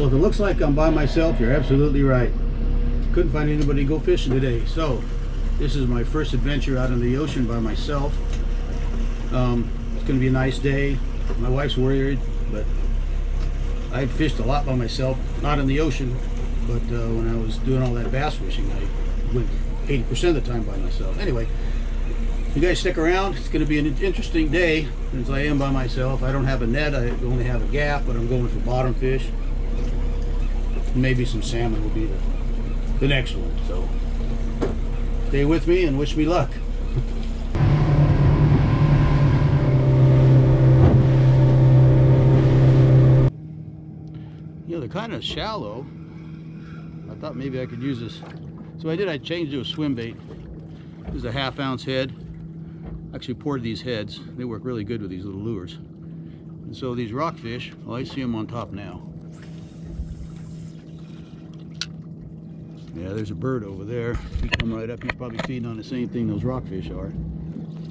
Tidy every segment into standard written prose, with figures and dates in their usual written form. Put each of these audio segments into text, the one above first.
Well, if it looks like I'm by myself, you're absolutely right. Couldn't find anybody to go fishing today. So, this is my first adventure out in the ocean by myself. It's going to be a nice day. My wife's worried, but I've fished a lot by myself. Not in the ocean, but when I was doing all that bass fishing, I went 80% of the time by myself. Anyway, you guys stick around. It's going to be an interesting day since I am by myself. I don't have a net. I only have a gaff, but I'm going for bottom fish. Maybe some salmon will be the next one. So stay with me and wish me luck. You know, they're kind of shallow. I thought maybe I could use this. So I changed to a swim bait. This is a 1/2 ounce head. Actually poured these heads. They work really good with these little lures. And so these rockfish, well, I see them on top now. Yeah, there's a bird over there. He come right up. He's probably feeding on the same thing those rockfish are.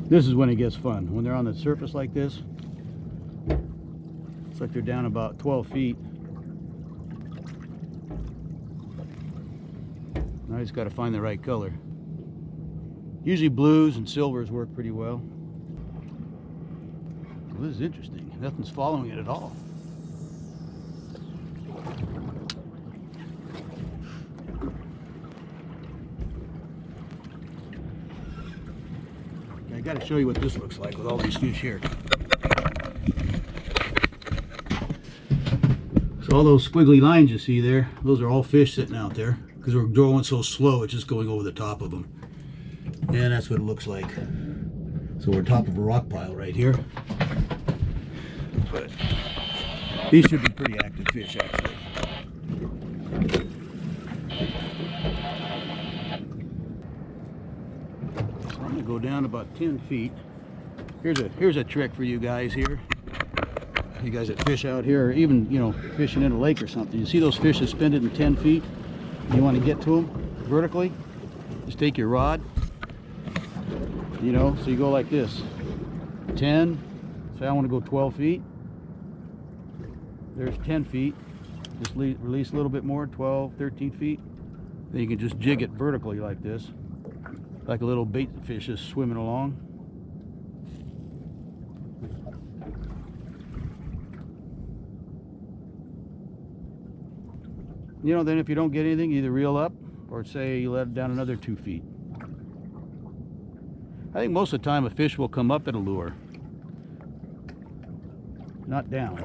This is when it gets fun. When they're on the surface like this, it's like they're down about 12 feet. Now I just got to find the right color. Usually blues and silvers work pretty well. Well, this is interesting. Nothing's following it at all. I got to show you what this looks like with all these fish here. So all those squiggly lines you see there, those are all fish sitting out there because we're going so slow, it's just going over the top of them. And that's what it looks like. So we're on top of a rock pile right here. But these should be pretty active fish, actually. So I'm gonna go down about 10 feet. Here's a trick for you guys here. You guys that fish out here, or even, you know, fishing in a lake or something. You see those fish suspended in 10 feet? You want to get to them vertically? Just take your rod. You know, so you go like this. 10. Say I want to go 12 feet. There's 10 feet. Just release a little bit more, 12, 13 feet. Then you can just jig it vertically like this. Like a little bait fish is swimming along. You know, then if you don't get anything, either reel up or say you let it down another 2 feet. I think most of the time a fish will come up at a lure, not down.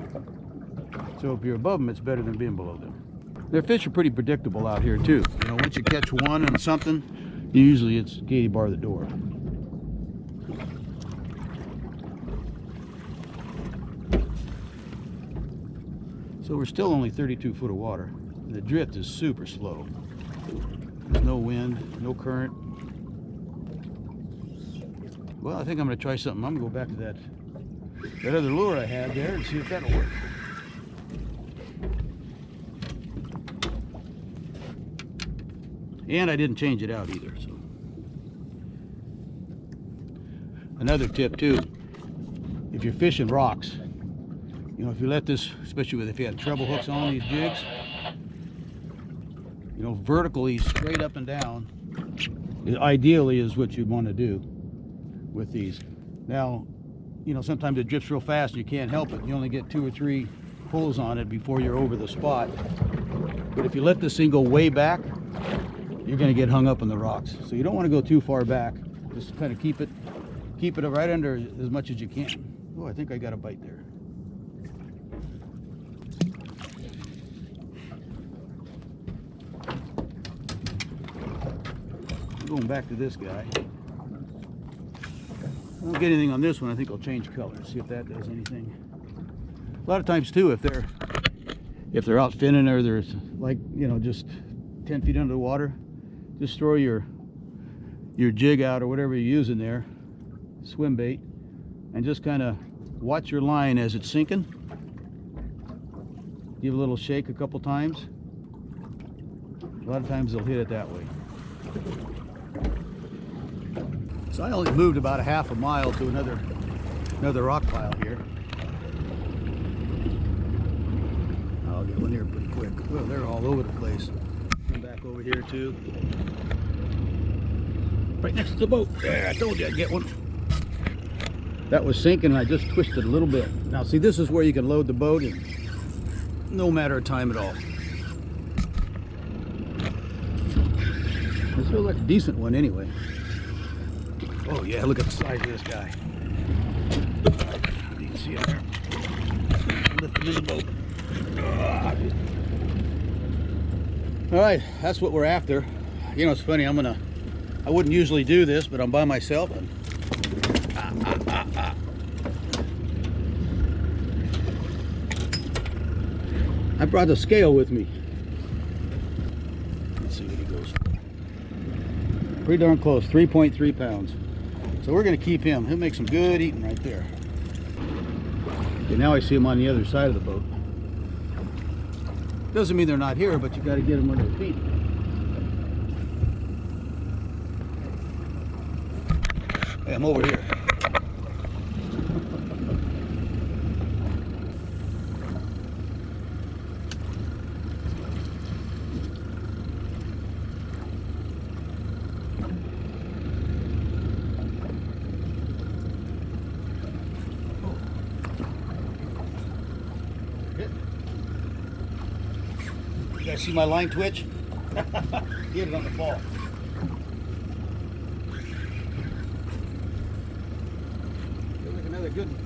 So if you're above them, it's better than being below them. Their fish are pretty predictable out here too. You know, once you catch one and something, usually it's Katie bar the door. So we're still only 32 foot of water. The drift is super slow. There's no wind, no current. Well, I think I'm going to try something. I'm going to go back to that other lure I had there and see if that'll work. And I didn't change it out either. So, another tip too, if you're fishing rocks, you know, if you let this, especially if you have treble hooks on these jigs, you know, vertically straight up and down, ideally is what you want to do with these. Now, you know, sometimes it drifts real fast and you can't help it. You only get 2 or 3 pulls on it before you're over the spot. But if you let this thing go way back, you're going to get hung up in the rocks. So you don't want to go too far back. Just kind of keep it right under as much as you can. Oh, I think I got a bite there. Going back to this guy. I don't get anything on this one. I think I'll change colors, see if that does anything. A lot of times too, if they're out finning or there's, like, you know, just 10 feet under the water, just throw your jig out or whatever you're using there, swim bait, and just kind of watch your line as it's sinking. Give a little shake a couple times. A lot of times they'll hit it that way. So I only moved about a half a mile to another rock pile here. I'll get one here pretty quick. Well, they're all over the place. Come back over here too. Right next to the boat. There, I told you I'd get one. That was sinking and I just twisted a little bit. Now see, this is where you can load the boat in no matter of time at all. This feels like a decent one anyway. Oh yeah, look at the size of this guy. You can see it there. Lift him in the boat. All right, that's what we're after. You know, it's funny, I wouldn't usually do this, but I'm by myself and I brought the scale with me. Let's see what he goes for. Pretty darn close, 3.3 pounds. So we're gonna keep him. He'll make some good eating right there. Okay, now I see him on the other side of the boat. Doesn't mean they're not here, but you got to get them under the feet. Hey, I'm over here. You guys see my line twitch? Get it on the fall. Feels like another good one.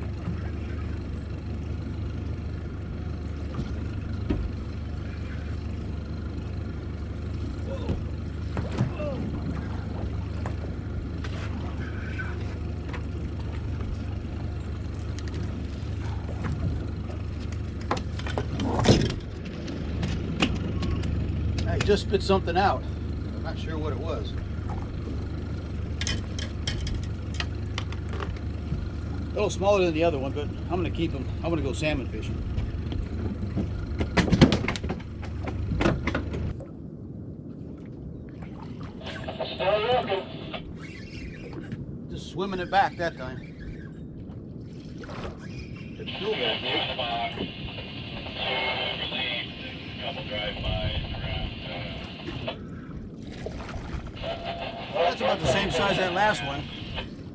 Just spit something out. I'm not sure what it was. A little smaller than the other one, but I'm going to keep them. I'm going to go salmon fishing. Still looking. Just swimming it back that time. It's still there, Couple drive-bys around. That's about the same size as that last one,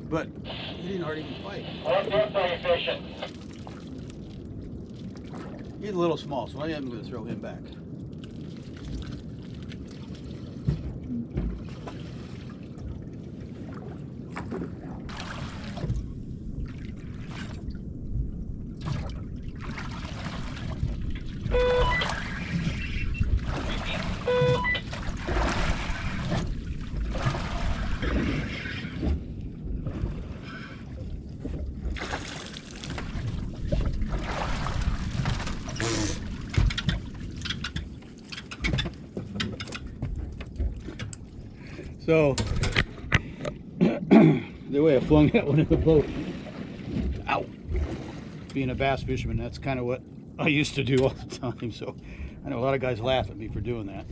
but he didn't hardly even fight. What's this pretty fishing? He's a little small, so I am going to throw him back. So, the way I flung that one in the boat, ow, being a bass fisherman, that's kind of what I used to do all the time. So, I know a lot of guys laugh at me for doing that.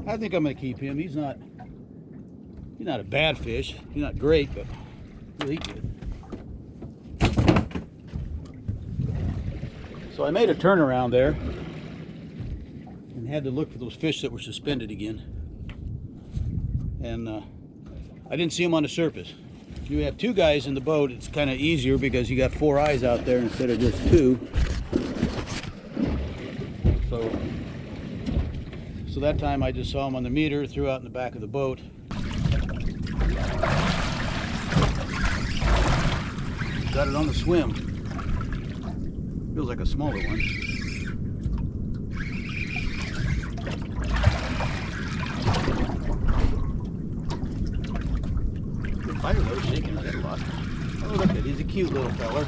I think I'm going to keep him. He's not a bad fish. He's not great, but he'll eat good. So I made a turnaround there and had to look for those fish that were suspended again. And I didn't see them on the surface. If you have two guys in the boat, it's kind of easier because you got 4 eyes out there instead of just 2. So that time I just saw them on the meter, threw out in the back of the boat. Got it on the swim. Feels like a smaller one. Fire though, shaking his head a lot. Oh, look at it. He's a cute little feller.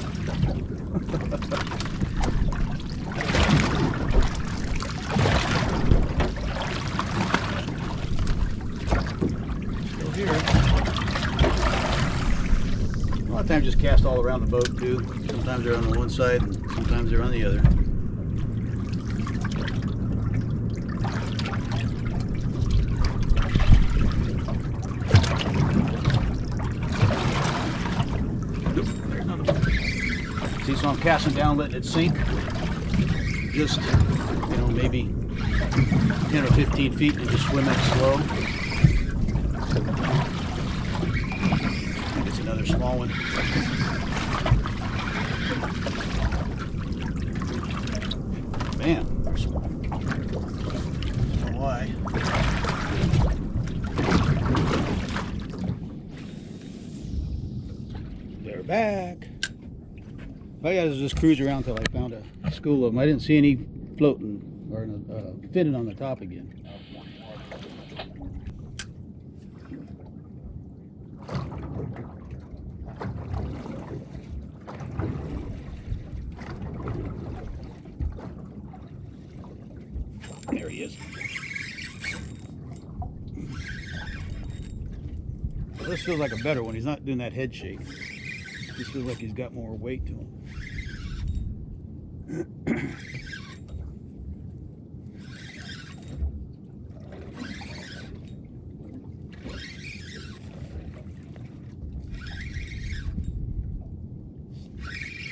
Still here. A lot of times just cast all around the boat too. Sometimes they're on the one side and sometimes they're on the other. See, so I'm casting down, letting it sink. just, you know, maybe 10 or 15 feet and just swim it slow. I think it's another small one. Man, why? They're back. I gotta just cruise around till I found a school of them. I didn't see any floating or fitting on the top again. There he is. Well, this feels like a better one. He's not doing that head shake. This feels like he's got more weight to him.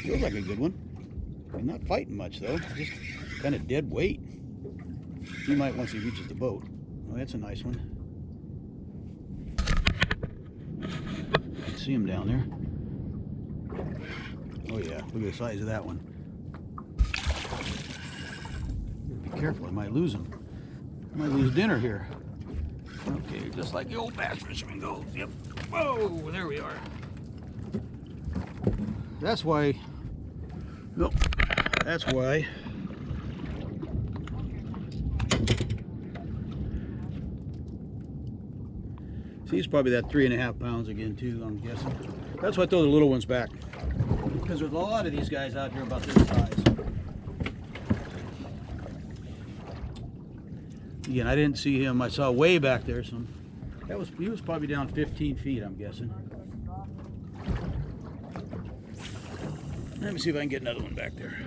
Feels like a good one. He's not fighting much though, just kind of dead weight. He might once he reaches the boat. Oh, that's a nice one. I can see him down there. Oh yeah, look at the size of that one. Be careful, I might lose him. I might lose dinner here. Okay, just like the old bass fisherman goes. Yep. Whoa, there we are. That's why. Nope. That's why. See, he's probably that 3.5 pounds again too, I'm guessing. That's why I throw the little ones back. Because there's a lot of these guys out here about this size. Again, I didn't see him. I saw way back there some. He was probably down 15 feet, I'm guessing. Let me see if I can get another one back there.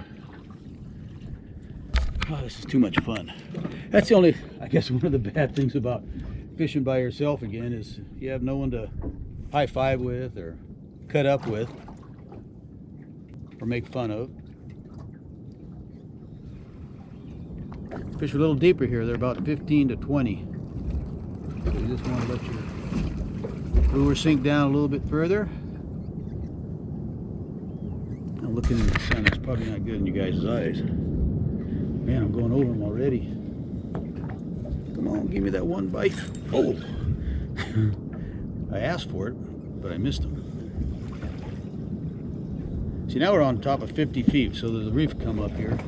Oh, this is too much fun. That's the only, I guess, one of the bad things about fishing by yourself again is you have no one to high five with or cut up with or make fun of. Fish a little deeper here. They're about 15 to 20. So you just want to let your lure sink down a little bit further. Now looking in the sun is probably not good in you guys' eyes. Man, I'm going over them already. Come on, give me that one bite. Oh! I asked for it, but I missed him. See, now we're on top of 50 feet, so there's a reef come up here.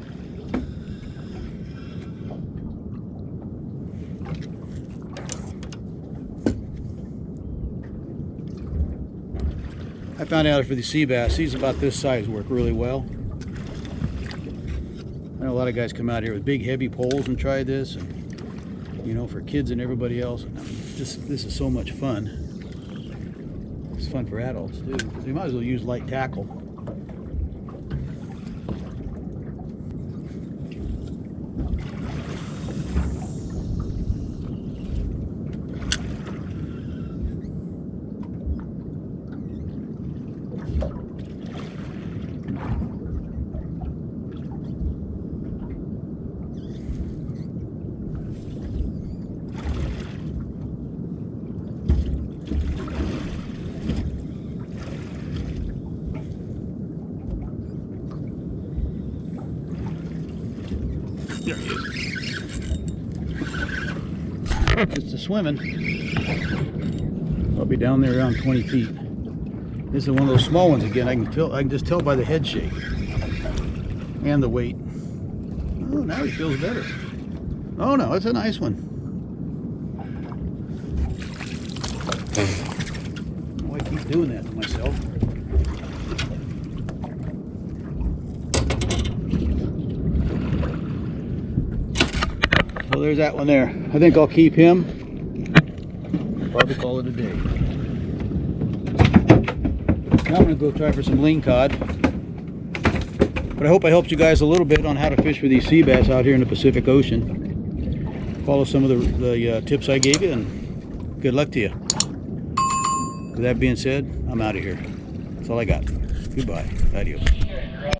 I found out for the sea bass, these about this size work really well. I know a lot of guys come out here with big heavy poles and try this, and, you know, for kids and everybody else. This is so much fun. It's fun for adults too, because we might as well use light tackle. There he is. Just a swimming. I'll be down there around 20 feet. This is one of those small ones again. I can just tell by the head shake and the weight. Oh, now he feels better. Oh no, it's a nice one. Oh, I keep doing that to myself. Well, there's that one there. I think I'll keep him. Probably call it a day. Now I'm going to go try for some lingcod. But I hope I helped you guys a little bit on how to fish for these sea bass out here in the Pacific Ocean. Follow some of the tips I gave you, and good luck to you. With that being said, I'm out of here. That's all I got. Goodbye. Adios.